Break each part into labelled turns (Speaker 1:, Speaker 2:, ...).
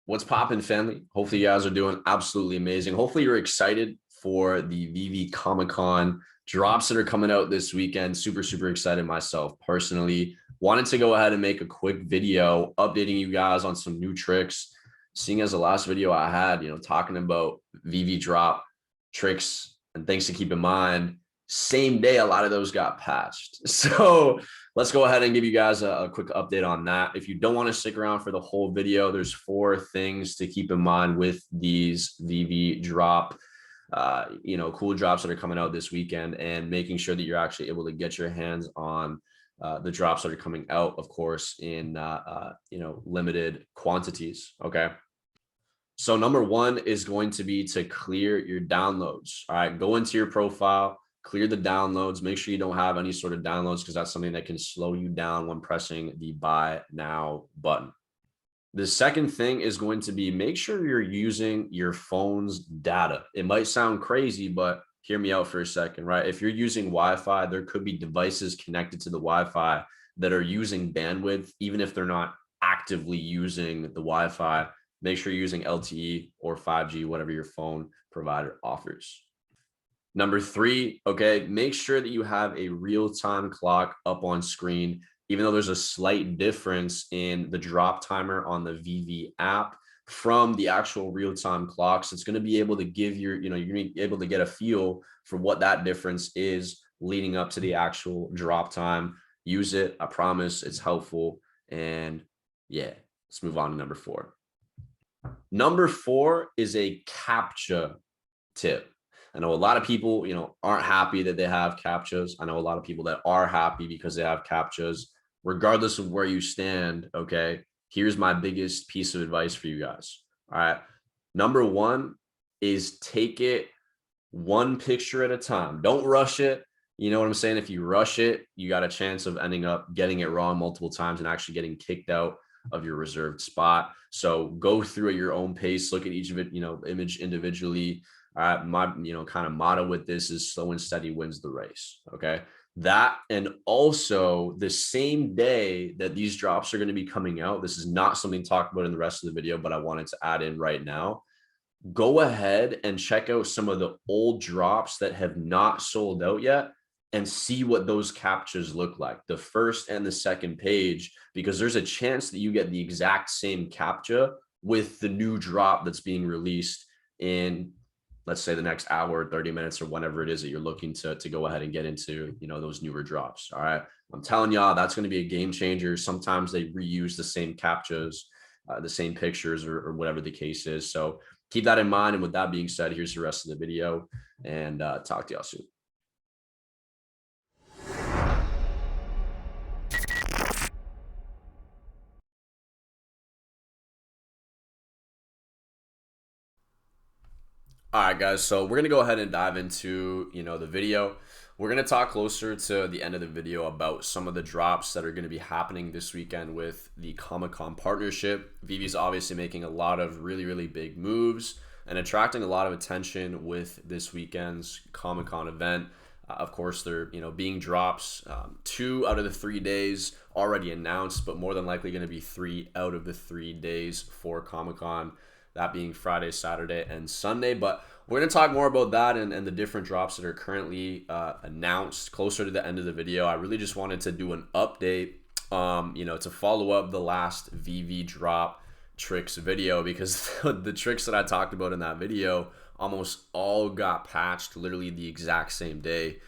Speaker 1: What's poppin', family? Hopefully, you guys are doing absolutely amazing. Hopefully, you're excited for the VeVe Comic Con drops that are coming out this weekend. Super, super excited myself personally. Wanted to go ahead and make a quick video updating you guys on some new tricks. Seeing as the last video I had, talking about VeVe drop tricks and things to keep in mind, same day, a lot of those got patched. So, let's go ahead and give you guys a quick update on that. If you don't want to stick around for the whole video, there's 4 things to keep in mind with these VeVe drop, cool drops that are coming out this weekend, and making sure that you're actually able to get your hands on the drops that are coming out, of course, in limited quantities. Okay. So number 1 is going to be to clear your downloads. All right, go into your profile, clear the downloads, make sure you don't have any sort of downloads because that's something that can slow you down when pressing the buy now button. The second thing is going to be make sure you're using your phone's data. It might sound crazy, but hear me out for a second, right? If you're using Wi-Fi, there could be devices connected to the Wi-Fi that are using bandwidth, even if they're not actively using the Wi-Fi. Make sure you're using LTE or 5G, whatever your phone provider offers. Number 3, okay, make sure that you have a real-time clock up on screen, even though there's a slight difference in the drop timer on the VeVe app from the actual real-time clocks. It's going to be able to give you're going to be able to get a feel for what that difference is leading up to the actual drop time. Use it. I promise it's helpful. And yeah, let's move on to number 4. Number 4 is a captcha tip. I know a lot of people, aren't happy that they have captchas. I know a lot of people that are happy because they have captchas. Regardless of where you stand, okay, here's my biggest piece of advice for you guys. All right. Number 1 is take it one picture at a time. Don't rush it. You know what I'm saying? If you rush it, you got a chance of ending up getting it wrong multiple times and actually getting kicked out of your reserved spot. So go through at your own pace, look at each of it, image individually. My, kind of motto with this is slow and steady wins the race. Okay. That, and also the same day that these drops are going to be coming out, this is not something talked about in the rest of the video, but I wanted to add in right now. Go ahead and check out some of the old drops that have not sold out yet and see what those captchas look like, the first and the second page, because there's a chance that you get the exact same captcha with the new drop that's being released in, let's say, the next hour, 30 minutes, or whenever it is that you're looking to go ahead and get into, those newer drops. All right. I'm telling y'all, that's going to be a game changer. Sometimes they reuse the same captchas, the same pictures, or whatever the case is. So keep that in mind. And with that being said, here's the rest of the video, and talk to y'all soon. All right, guys, so we're going to go ahead and dive into, the video. We're going to talk closer to the end of the video about some of the drops that are going to be happening this weekend with the Comic-Con partnership. VeVe's obviously making a lot of really, really big moves and attracting a lot of attention with this weekend's Comic-Con event. Of course, they're, being drops 2 out of the 3 days already announced, but more than likely going to be 3 out of the 3 days for Comic-Con. That being Friday, Saturday, and Sunday. But we're going to talk more about that and the different drops that are currently announced closer to the end of the video. I really just wanted to do an update, to follow up the last VeVe drop tricks video, because the tricks that I talked about in that video almost all got patched literally the exact same day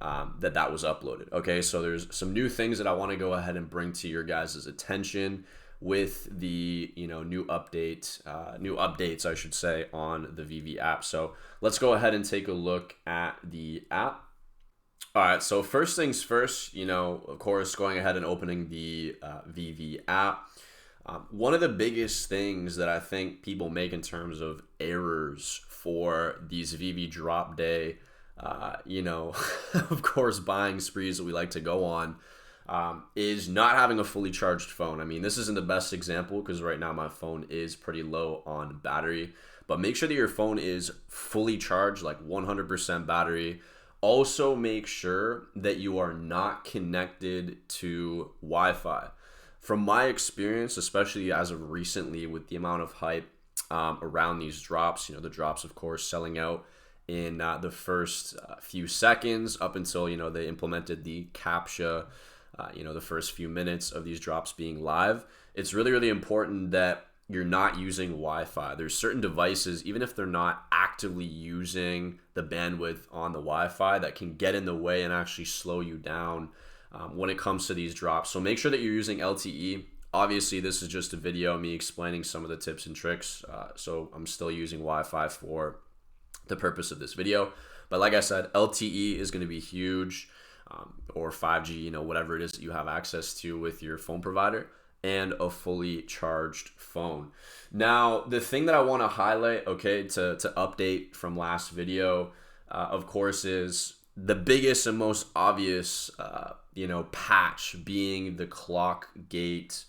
Speaker 1: that was uploaded. Okay, so there's some new things that I want to go ahead and bring to your guys' attention with the new updates, I should say, on the VeVe app. So let's go ahead and take a look at the app. All right, so first things first, of course, going ahead and opening the VeVe app. One of the biggest things that I think people make in terms of errors for these VeVe drop day, of course, buying sprees that we like to go on, is not having a fully charged phone. I mean, this isn't the best example because right now my phone is pretty low on battery, but make sure that your phone is fully charged, like 100% battery. Also, make sure that you are not connected to Wi-Fi. from my experience, especially as of recently with the amount of hype around these drops, the drops, of course, selling out in the first few seconds up until, they implemented the captcha, the first few minutes of these drops being live. It's really, really important that you're not using Wi-Fi. There's certain devices, even if they're not actively using the bandwidth on the Wi-Fi, that can get in the way and actually slow you down when it comes to these drops. So make sure that you're using LTE. Obviously, this is just a video of me explaining some of the tips and tricks. So I'm still using Wi-Fi for the purpose of this video. But like I said, LTE is going to be huge, or 5G, whatever it is that you have access to with your phone provider, and a fully charged phone. Now, the thing that I want to highlight, okay, to update from last video, of course, is the biggest and most obvious, patch being the clock gate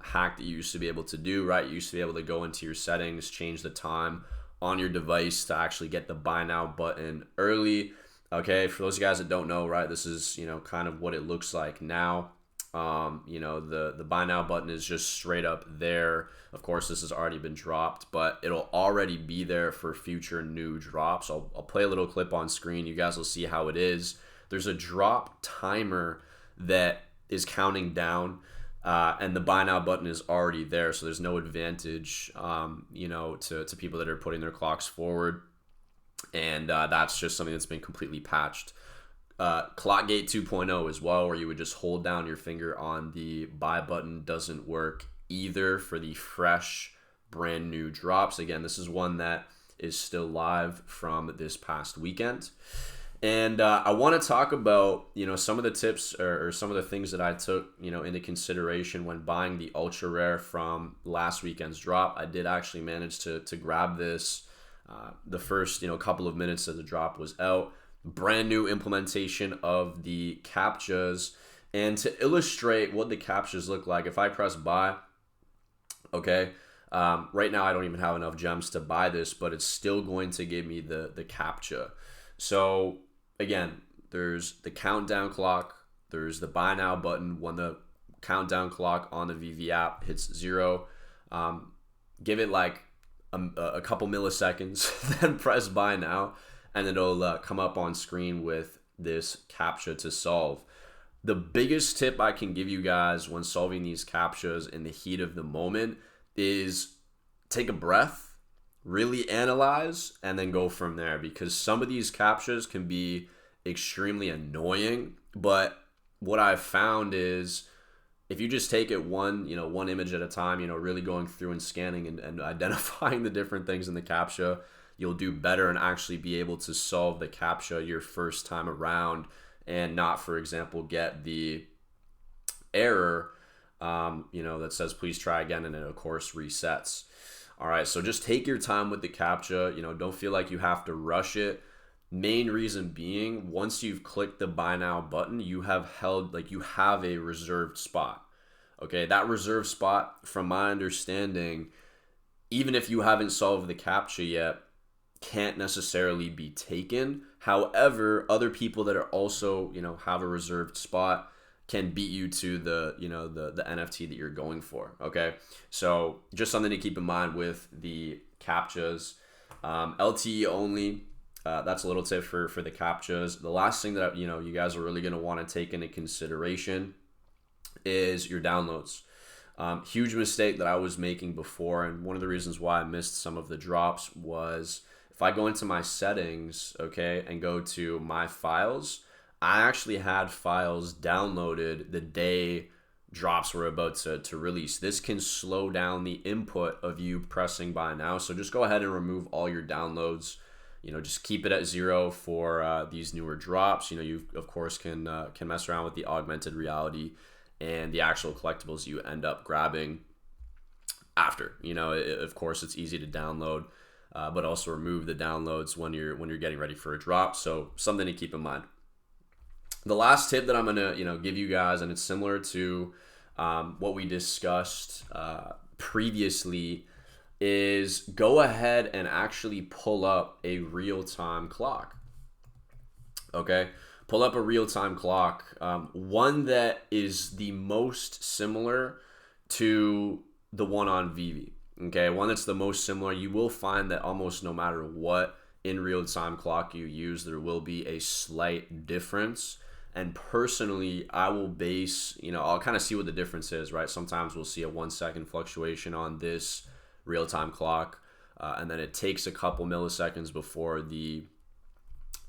Speaker 1: hack that you used to be able to do, right? You used to be able to go into your settings, change the time on your device to actually get the buy now button early. Okay, for those guys that don't know, right, this is, kind of what it looks like now. The buy now button is just straight up there. Of course, this has already been dropped, but it'll already be there for future new drops. I'll play a little clip on screen. You guys will see how it is. There's a drop timer that is counting down, and the buy now button is already there. So there's no advantage, to people that are putting their clocks forward. And that's just something that's been completely patched. Clockgate 2.0 as well, where you would just hold down your finger on the buy button, doesn't work either for the fresh brand new drops. Again, this is one that is still live from this past weekend. And I want to talk about, some of the tips or some of the things that I took, into consideration when buying the ultra rare from last weekend's drop. I did actually manage to grab this the first, couple of minutes that the drop was out. Brand new implementation of the captchas. And to illustrate what the captchas look like, if I press buy, okay, right now I don't even have enough gems to buy this, but it's still going to give me the captcha. So again, there's the countdown clock, there's the buy now button. When the countdown clock on the VeVe app hits 0, give it like a couple milliseconds, then press buy now, and then it'll come up on screen with this captcha to solve. The biggest tip I can give you guys when solving these captchas in the heat of the moment is take a breath, really analyze, and then go from there, because some of these captchas can be extremely annoying. But what I've found is if you just take it one image at a time, really going through and scanning and identifying the different things in the captcha, you'll do better and actually be able to solve the captcha your first time around, and not, for example, get the error, that says please try again, and it of course resets. All right, so just take your time with the captcha. Don't feel like you have to rush it. Main reason being, once you've clicked the buy now button, you have a reserved spot. Okay, that reserved spot, from my understanding, even if you haven't solved the captcha yet, can't necessarily be taken. However, other people that are also, have a reserved spot can beat you to the NFT that you're going for. Okay, so just something to keep in mind with the captchas. LTE only. That's a little tip for the captchas. The last thing that you guys are really going to want to take into consideration is your downloads. Huge mistake that I was making before, and one of the reasons why I missed some of the drops was, if I go into my settings, okay, and go to my files, I actually had files downloaded the day drops were about to release. This can slow down the input of you pressing buy now. So just go ahead and remove all your downloads. Just keep it at 0 for these newer drops. You of course can mess around with the augmented reality and the actual collectibles you end up grabbing after. Of course, it's easy to download, but also remove the downloads when you're getting ready for a drop. So something to keep in mind. The last tip that I'm gonna give you guys, and it's similar to what we discussed previously, is go ahead and actually pull up a real-time clock. Okay, pull up a real-time clock, one that is the most similar to the one on VeVe. Okay, one that's the most similar. You will find that almost no matter what in real-time clock you use, there will be a slight difference. And personally, I will base, I'll kind of see what the difference is, right? Sometimes we'll see a 1 second fluctuation on this real-time clock, and then it takes a couple milliseconds before the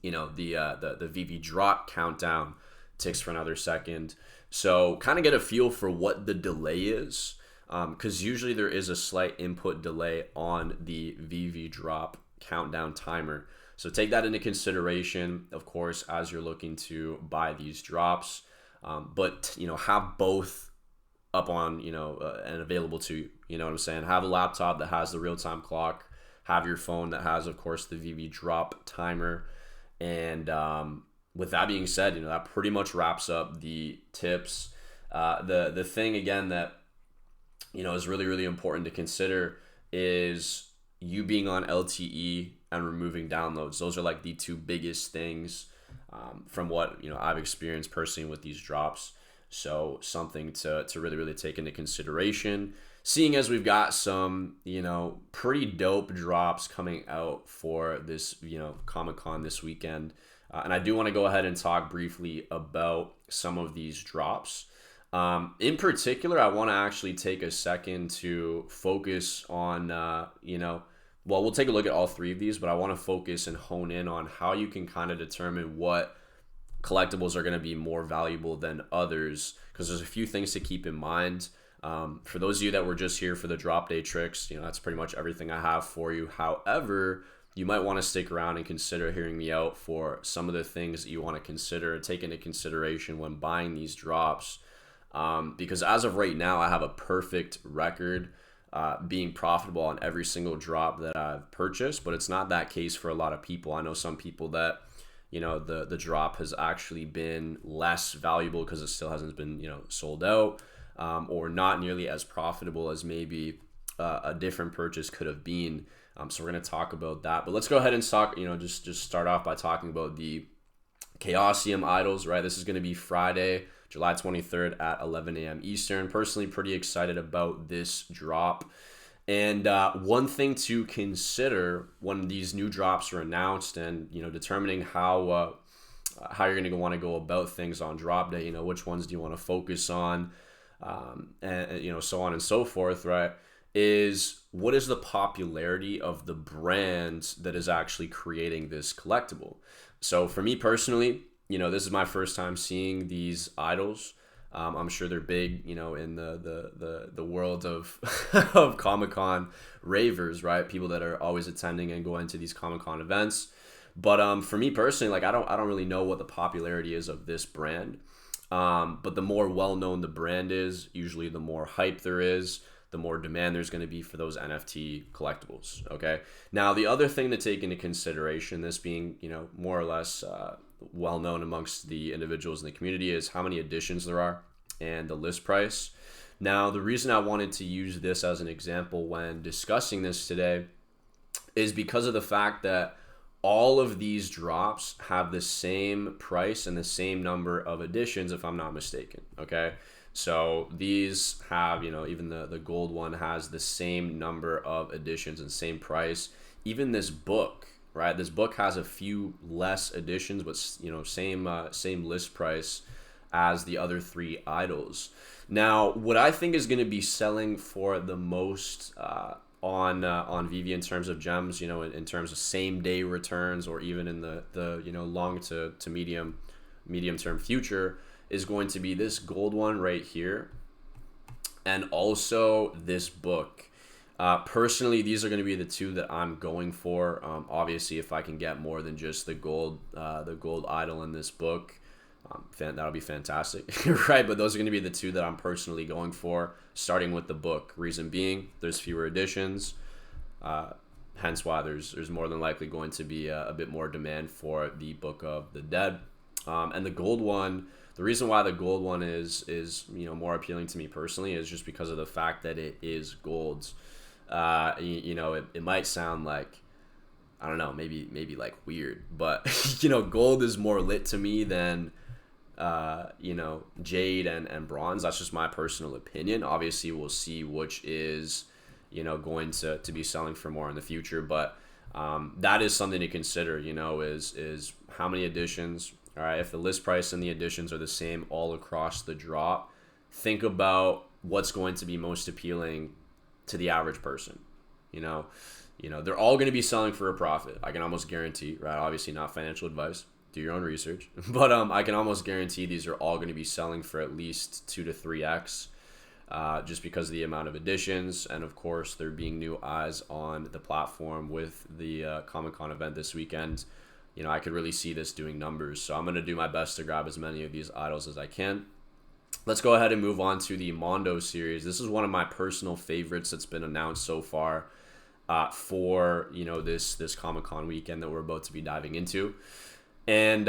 Speaker 1: VeVe drop countdown ticks for another second. So kind of get a feel for what the delay is, because usually there is a slight input delay on the VeVe drop countdown timer. So take that into consideration, of course, as you're looking to buy these drops. But have both up on and available to you. You know what I'm saying? Have a laptop that has the real-time clock. Have your phone that has, of course, the VeVe drop timer. And with that being said, that pretty much wraps up the tips. The thing again that is really, really important to consider is you being on LTE and removing downloads. Those are like the two biggest things from what I've experienced personally with these drops. So something to really, really take into consideration. Seeing as we've got some, pretty dope drops coming out for this, Comic-Con this weekend. And I do want to go ahead and talk briefly about some of these drops. In particular, I want to actually take a second to focus on, we'll take a look at all three of these, but I want to focus and hone in on how you can kind of determine what collectibles are going to be more valuable than others, because there's a few things to keep in mind. For those of you that were just here for the drop day tricks, that's pretty much everything I have for you. However, you might want to stick around and consider hearing me out for some of the things that you want to consider, take into consideration when buying these drops. Because as of right now, I have a perfect record being profitable on every single drop that I've purchased, but it's not that case for a lot of people. I know some people that the drop has actually been less valuable because it still hasn't been sold out, or not nearly as profitable as maybe a different purchase could have been. So we're going to talk about that, but let's go ahead and talk, just start off by talking about the Chaosium idols, right? This is going to be Friday, July 23rd at 11 a.m. Eastern. Personally, pretty excited about this drop. And one thing to consider when these new drops are announced, and determining how you're going to want to go about things on drop day, which ones do you want to focus on, and so on and so forth, right? Is what is the popularity of the brand that is actually creating this collectible? So for me personally, this is my first time seeing these idols. I'm sure they're big, in the world of of Comic-Con ravers, right? People that are always attending and going to these Comic-Con events. But for me personally, like I don't really know what the popularity is of this brand. But the more well-known the brand is, usually the more hype there is, the more demand there's going to be for those NFT collectibles. Okay. Now, the other thing to take into consideration, this being, more or less well known amongst the individuals in the community, is how many editions there are and the list price. Now, the reason I wanted to use this as an example when discussing this today is because of the fact that all of these drops have the same price and the same number of editions, if I'm not mistaken. Okay. So these have, even the gold one has the same number of editions and same price. Even this book, right? This book has a few less editions, but same list price as the other three idols. Now, what I think is going to be selling for the most on VeVe in terms of gems, in terms of same day returns, or even in the long to medium term future, is going to be this gold one right here, and also this book. Personally, these are going to be the two that I'm going for. Obviously, if I can get more than just the gold idol in this book, that'll be fantastic, right? But those are going to be the two that I'm personally going for, starting with the book. Reason being, there's fewer editions, hence why there's more than likely going to be a bit more demand for the Book of the Dead. And the gold one, the reason why the gold one is more appealing to me personally is just because of the fact that it is gold. It might sound like I don't know, maybe like weird, but gold is more lit to me than jade and bronze. That's just my personal opinion. Obviously, we'll see which is, going to be selling for more in the future. But that is something to consider, is how many editions. All right, if the list price and the editions are the same all across the drop, think about what's going to be most appealing to the average person. They're all going to be selling for a profit. I can almost guarantee, right? Obviously, not financial advice. Do your own research, but I can almost guarantee these are all going to be selling for at least 2 to 3x, just because of the amount of editions, and of course there being new eyes on the platform with the Comic-Con event this weekend. I could really see this doing numbers, so I'm going to do my best to grab as many of these idols as I can. Let's go ahead and move on to the Mondo series. This is one of my personal favorites that's been announced so far for this Comic-Con weekend that we're about to be diving into. And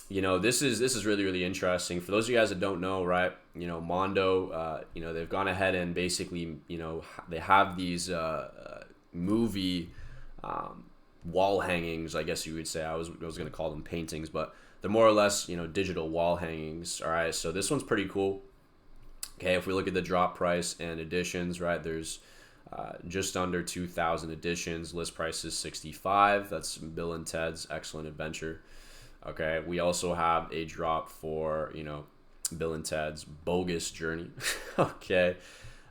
Speaker 1: this is really, really interesting. For those of you guys that don't know, right, Mondo, they've gone ahead and basically, they have these movie wall hangings, I guess you would say. I was going to call them paintings, but they're more or less, digital wall hangings. All right, so this one's pretty cool. Okay, if we look at the drop price and editions, right, there's just under 2,000 editions. List price is $65. That's Bill and Ted's Excellent Adventure. Okay, we also have a drop for Bill and Ted's Bogus Journey. Okay,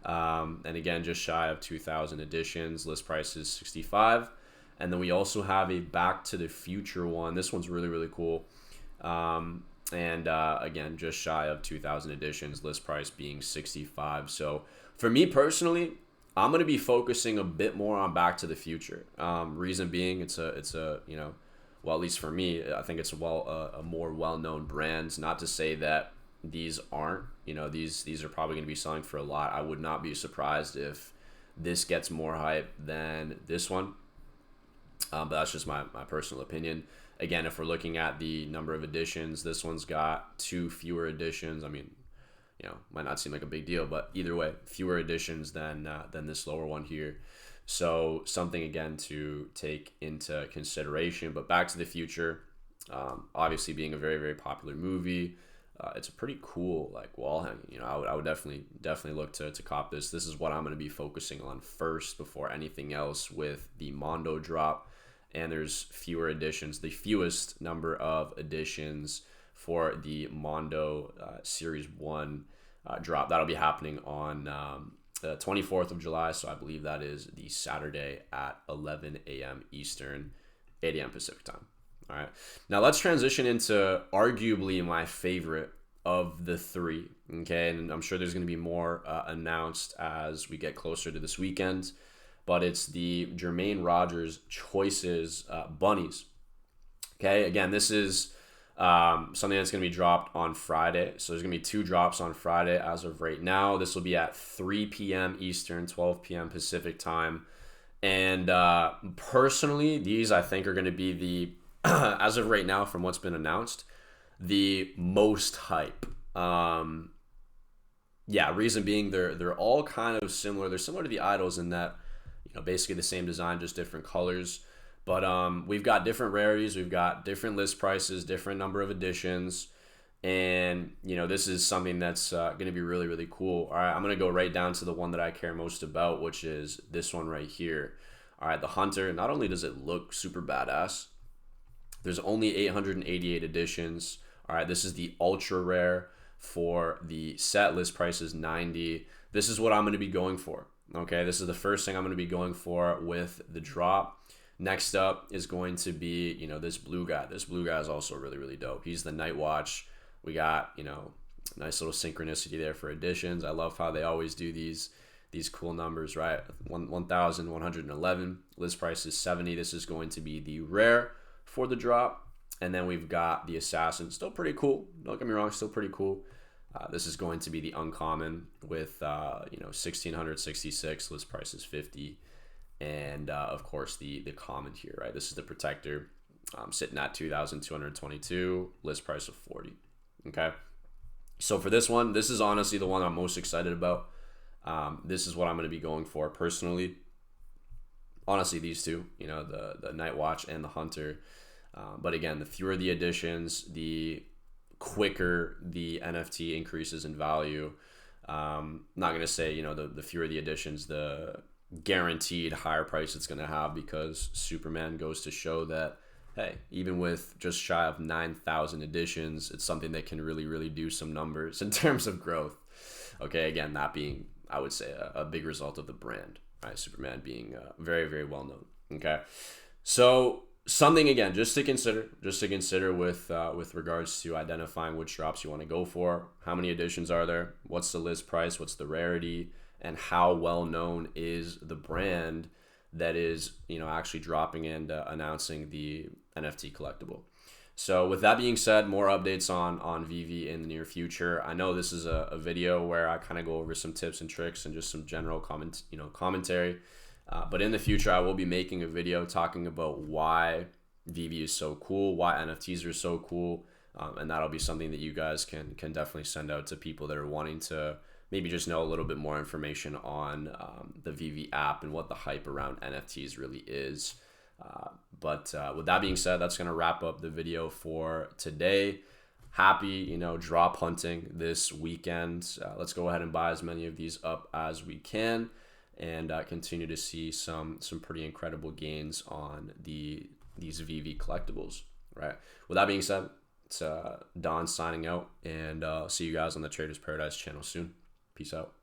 Speaker 1: and again, just shy of 2,000 editions. List price is $65. And then we also have a Back to the Future one. This one's really, really cool. Again, just shy of 2,000 editions. List price being $65. So for me personally, I'm going to be focusing a bit more on Back to the Future. Reason being, it's a well, at least for me, I think it's a more well-known brand. Not to say that these aren't, these are probably going to be selling for a lot. I would not be surprised if this gets more hype than this one. But that's just my personal opinion. Again, if we're looking at the number of editions, this one's got 2 fewer editions. I mean, might not seem like a big deal, but either way, fewer editions than this lower one here. So something, again, to take into consideration. But Back to the Future, obviously being a very, very popular movie, it's a pretty cool wall hanging. I would definitely look to cop this. This is what I'm going to be focusing on first before anything else with the Mondo drop. And there's fewer editions, the fewest number of editions for the Mondo Series 1 drop. That'll be happening on the 24th of July, so I believe that is the Saturday at 11 a.m. Eastern, 8 a.m. Pacific time. All right. Now let's transition into arguably my favorite of the 3. Okay, and I'm sure there's going to be more announced as we get closer to this weekend. But it's the Jermaine Rogers Choices bunnies. Okay, again, this is something that's going to be dropped on Friday. So there's going to be 2 drops on Friday as of right now. This will be at 3 p.m. Eastern, 12 p.m. Pacific time. And personally, these I think are going to be the, as of right now, from what's been announced, the most hype. Reason being they're all kind of similar. They're similar to the idols in that, basically the same design, just different colors. But we've got different rarities, we've got different list prices, different number of editions, and this is something that's going to be really, really cool. All right, I'm going to go right down to the one that I care most about, which is this one right here. All right, the Hunter. Not only does it look super badass, there's only 888 editions. All right, this is the ultra rare for the set. List price is $90. This is what I'm going to be going for. Okay, this is the first thing I'm going to be going for with the drop. Next up is going to be, this blue guy. This blue guy is also really, really dope. He's the Night Watch. We got, nice little synchronicity there for editions. I love how they always do these cool numbers, right? 1,111. List price is $70. This is going to be the rare for the drop. And then we've got the Assassin. Still pretty cool. Don't get me wrong, still pretty cool. This is going to be the uncommon with 1,666. List price is $50. And of course the common here, right? This is the Protector, sitting at 2,222. List price of $40. Okay. So for this one, this is honestly the one I'm most excited about. This is what I'm going to be going for personally. honestly, these two, you know, the Night Watch and the Hunter. But again, the fewer the additions, the quicker the NFT increases in value. Not going to say, you know, the fewer the additions, the guaranteed higher price it's going to have, because Superman goes to show that, hey, even with just shy of 9,000 additions, it's something that can really, really do some numbers in terms of growth. Okay, again, that being, I would say, a big result of the brand, right? Superman being very, very well known. Okay, so something again just to consider with regards to identifying which drops you want to go for. How many editions are there? What's the list price? What's the rarity? And how well known is the brand that is, you know, actually dropping and announcing the NFT collectible? So with that being said, more updates on VeVe in the near future. I know this is a video where I kind of go over some tips and tricks and just some general commentary. But in the future, I will be making a video talking about why VeVe is so cool, why NFTs are so cool, and that'll be something that you guys can definitely send out to people that are wanting to maybe just know a little bit more information on the VeVe app and what the hype around NFTs really is. But with that being said, that's going to wrap up the video for today. Happy, you know, drop hunting this weekend. Let's go ahead and buy as many of these up as we can, and continue to see some pretty incredible gains on these VeVe collectibles. Right. With that being said, it's Don signing out, and see you guys on the Traders Paradise channel soon. Peace out.